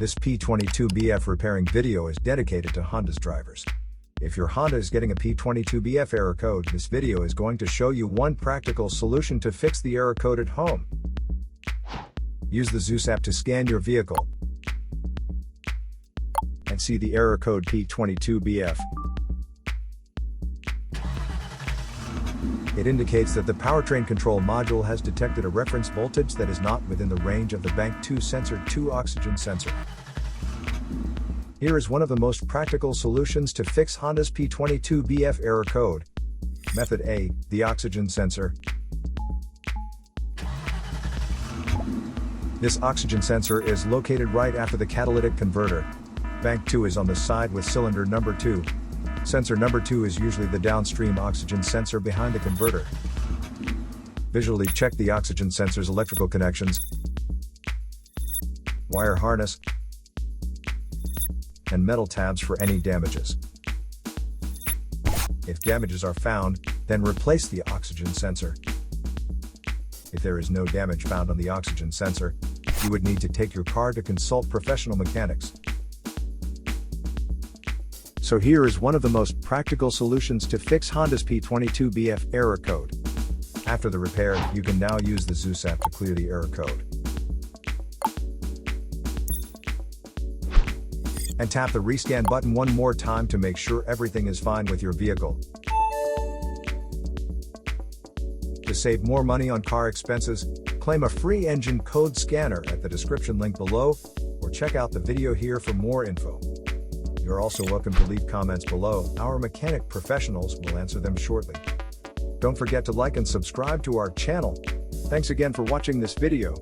This P22BF repairing video is dedicated to Honda's drivers. If your Honda is getting a P22BF error code, this video is going to show you one practical solution to fix the error code at home. Use the Zeus app to scan your vehicle and see the error code P22BF. It indicates that the powertrain control module has detected a reference voltage that is not within the range of the Bank 2 sensor 2 oxygen sensor. Here is one of the most practical solutions to fix Honda's P22BF error code. Method A, the oxygen sensor. This oxygen sensor is located right after the catalytic converter. Bank 2 is on the side with cylinder number 2. Sensor number 2 is usually the downstream oxygen sensor behind the converter. Visually check the oxygen sensor's electrical connections, wire harness, and metal tabs for any damages. If damages are found, then replace the oxygen sensor. If there is no damage found on the oxygen sensor, you would need to take your car to consult professional mechanics. So here is one of the most practical solutions to fix Honda's P22BF error code. After the repair, you can now use the Zeus app to clear the error code. And tap the rescan button one more time to make sure everything is fine with your vehicle. To save more money on car expenses, claim a free engine code scanner at the description link below, or check out the video here for more info. You're also welcome to leave comments below. Our mechanic professionals will answer them shortly. Don't forget to like and subscribe to our channel. Thanks again for watching this video.